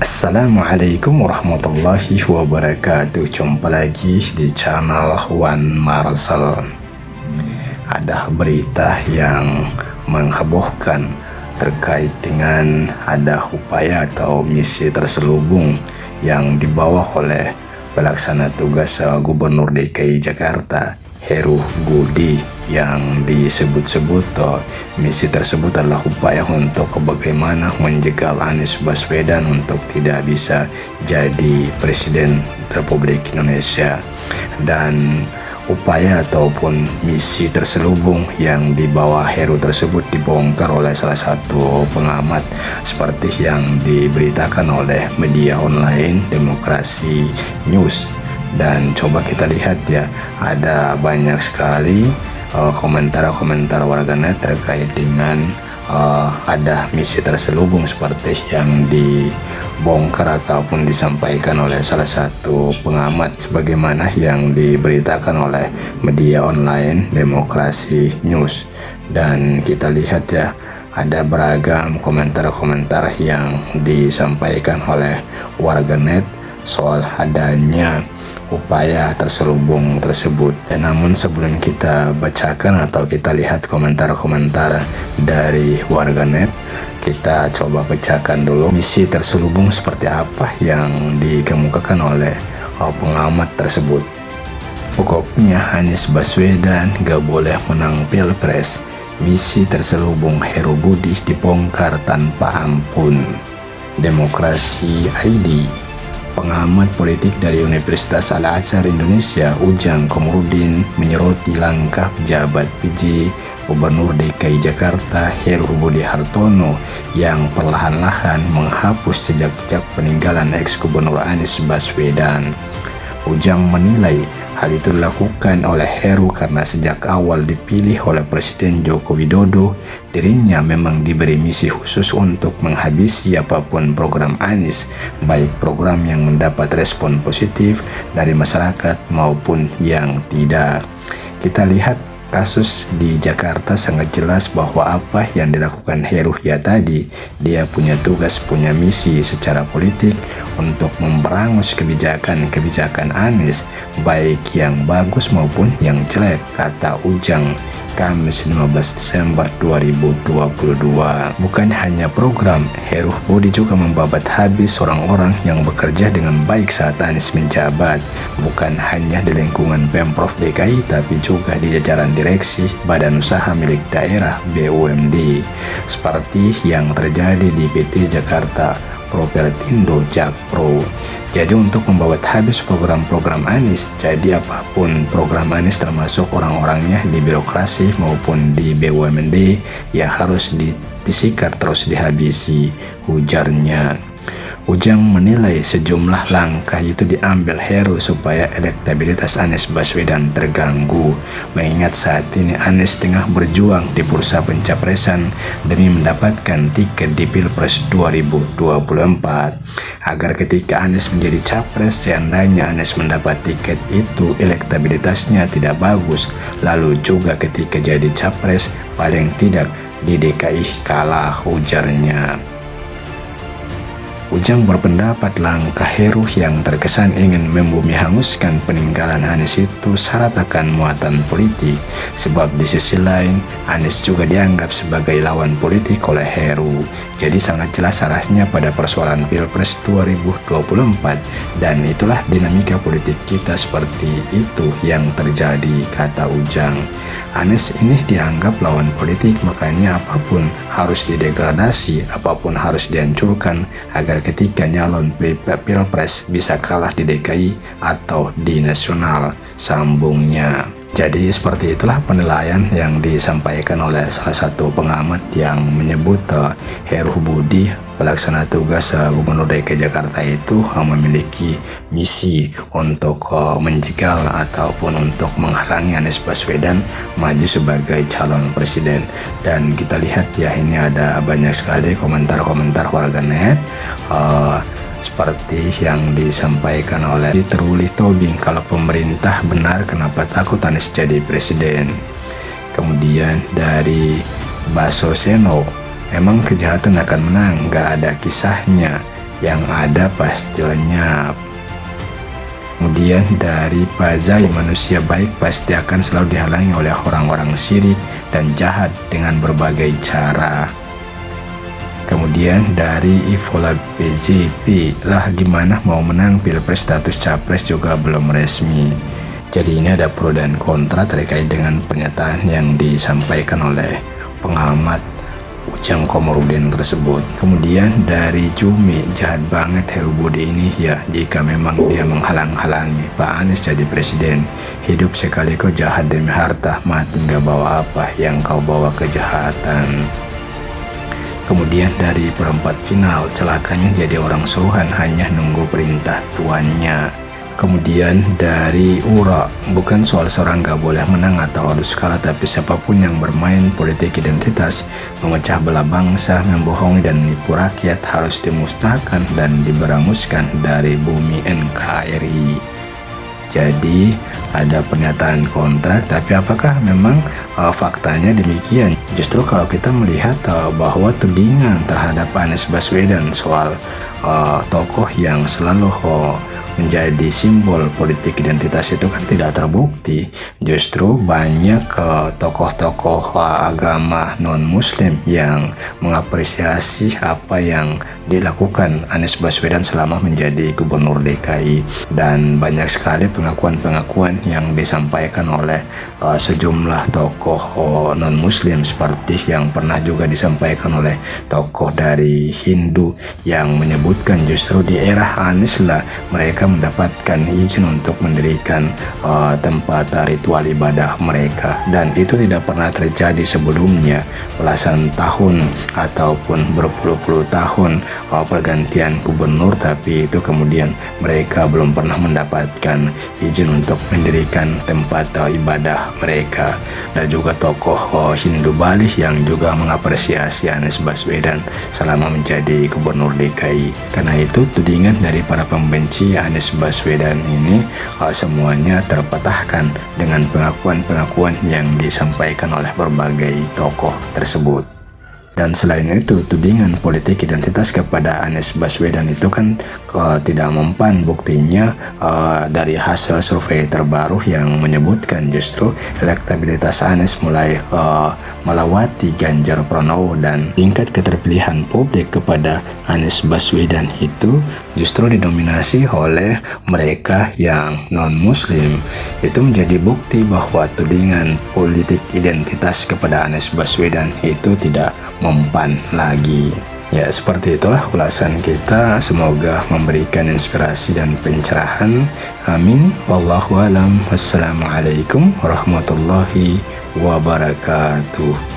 Assalamualaikum warahmatullahi wabarakatuh. Jumpa lagi di channel Wan Marcel. Ada berita yang menghebohkan terkait dengan ada upaya atau misi terselubung yang dibawa oleh pelaksana tugas Gubernur DKI Jakarta Heru Budi, yang disebut-sebut misi tersebut adalah upaya untuk bagaimana menjegal Anies Baswedan untuk tidak bisa jadi Presiden Republik Indonesia. Dan upaya ataupun misi terselubung yang dibawa Heru tersebut dibongkar oleh salah satu pengamat seperti yang diberitakan oleh media online Demokrasi News. Dan coba kita lihat ya, ada banyak sekali komentar-komentar warganet terkait dengan ada misi terselubung seperti yang dibongkar ataupun disampaikan oleh salah satu pengamat sebagaimana yang diberitakan oleh media online Demokrasi News. Dan kita lihat ya, ada beragam komentar-komentar yang disampaikan oleh warganet soal adanya upaya terselubung tersebut. Dan namun sebelum kita bacakan atau kita lihat komentar-komentar dari warganet, kita coba bacakan dulu misi terselubung seperti apa yang dikemukakan oleh pengamat tersebut. Pokoknya Anies Baswedan gak boleh menang Pilpres. Misi terselubung Heru Budi dibongkar tanpa ampun. Demokrasi ID. Pengamat politik dari Universitas Al-Azhar Indonesia, Ujang Komarudin, menyoroti langkah pejabat PJ Gubernur DKI Jakarta Heru Budi Hartono yang perlahan-lahan menghapus jejak-jejak peninggalan ex-gubernur Anies Baswedan. Ujang menilai hal itu dilakukan oleh Heru karena sejak awal dipilih oleh Presiden Joko Widodo, dirinya memang diberi misi khusus untuk menghabisi apapun program Anies, baik program yang mendapat respon positif dari masyarakat maupun yang tidak. Kita lihat kasus di Jakarta sangat jelas bahwa apa yang dilakukan Heru ya tadi, dia punya tugas, punya misi secara politik untuk memberangus kebijakan Anies, baik yang bagus maupun yang jelek, kata Ujang Kamis 15 Desember 2022. Bukan hanya program, Heru Budi juga membabat habis orang-orang yang bekerja dengan baik saat Anies menjabat, bukan hanya di lingkungan Pemprov DKI tapi juga di jajaran direksi badan usaha milik daerah BUMD, seperti yang terjadi di PT Jakarta Propertindo Jakpro. Jadi untuk membabat habis program-program Anies, jadi apapun program Anies termasuk orang-orangnya di birokrasi maupun di BUMD ya harus disikat terus dihabisi, ujarnya. Ujang menilai sejumlah langkah itu diambil Heru supaya elektabilitas Anies Baswedan terganggu, mengingat saat ini Anies tengah berjuang di bursa pencapresan demi mendapatkan tiket di Pilpres 2024, agar ketika Anies menjadi capres, seandainya Anies mendapat tiket itu elektabilitasnya tidak bagus, lalu juga ketika jadi capres paling tidak di DKI kalah, ujarnya. Ujang berpendapat langkah Heru yang terkesan ingin membumi hanguskan peninggalan Anies itu syarat akan muatan politik, sebab di sisi lain Anies juga dianggap sebagai lawan politik oleh Heru. Jadi sangat jelas arahnya pada persoalan Pilpres 2024, dan itulah dinamika politik kita seperti itu yang terjadi, kata Ujang. Anies ini dianggap lawan politik, makanya apapun harus didegradasi, apapun harus dihancurkan agar ketika nyalon Pilpres bisa kalah di DKI atau di nasional, sambungnya. Jadi seperti itulah penilaian yang disampaikan oleh salah satu pengamat yang menyebut Heru Budi, pelaksana tugas Gubernur DKI Jakarta itu memiliki misi untuk menjegal ataupun untuk menghalangi Anies Baswedan maju sebagai calon presiden. Dan kita lihat ya, ini ada banyak sekali komentar-komentar warganet seperti yang disampaikan oleh Teruli Tobing, kalau pemerintah benar kenapa takut Anies jadi presiden. Kemudian dari Baso Seno, emang kejahatan akan menang, gak ada kisahnya. yang ada pasti lenyap. Kemudian dari Fazai, manusia baik pasti akan selalu dihalangi oleh orang-orang syirik dan jahat dengan berbagai cara. Kemudian dari Ivola PJP, lah gimana mau menang pilpres, status capres juga belum resmi. Jadi ini ada pro dan kontra terkait dengan pernyataan yang disampaikan oleh pengamat Ujang Komarudin tersebut. Kemudian dari Jumi, jahat banget Heru Budi ini ya, jika memang dia menghalang-halangi Pak Anies jadi presiden. Hidup sekali kau jahat demi harta, mati nggak bawa apa yang kau bawa kejahatan. Kemudian dari perempat final, celakanya jadi orang suruhan hanya nunggu perintah tuannya. Kemudian dari Ura, bukan soal seorang gak boleh menang atau harus kalah, tapi siapapun yang bermain politik identitas, memecah belah bangsa, membohongi dan menipu rakyat harus dimusnahkan dan diberangus dari bumi NKRI. Jadi ada pernyataan kontra, tapi apakah memang faktanya demikian? Justru kalau kita melihat bahwa tudingan terhadap Anies Baswedan soal tokoh yang selalu menjadi simbol politik identitas itu kan tidak terbukti. Justru banyak tokoh-tokoh agama non-muslim yang mengapresiasi apa yang dilakukan Anies Baswedan selama menjadi gubernur DKI, dan banyak sekali pengakuan-pengakuan yang disampaikan oleh sejumlah tokoh non-muslim, seperti yang pernah juga disampaikan oleh tokoh dari Hindu yang menyebutkan justru di era Anies lah mereka mendapatkan izin untuk mendirikan tempat ritual ibadah mereka, dan itu tidak pernah terjadi sebelumnya. Belasan tahun ataupun berpuluh-puluh tahun pergantian gubernur, tapi itu kemudian mereka belum pernah mendapatkan izin untuk mendirikan tempat ibadah mereka. Dan juga tokoh Hindu Bali yang juga mengapresiasi Anies Baswedan selama menjadi gubernur DKI. Karena itu tudingan dari para pembenci Anies Baswedan ini semuanya terpatahkan dengan pengakuan-pengakuan yang disampaikan oleh berbagai tokoh tersebut. Dan selain itu, tudingan politik identitas kepada Anies Baswedan itu kan tidak mempan. Buktinya dari hasil survei terbaru yang menyebutkan justru elektabilitas Anies mulai melewati Ganjar Pranowo, dan tingkat keterpilihan publik kepada Anies Baswedan itu justru didominasi oleh mereka yang non-muslim. Itu menjadi bukti bahwa tudingan politik identitas kepada Anies Baswedan itu tidak mempan lagi. Ya, seperti itulah ulasan kita. Semoga memberikan inspirasi dan pencerahan. Amin. Wallahu alam. Wassalamualaikum warahmatullahi wabarakatuh.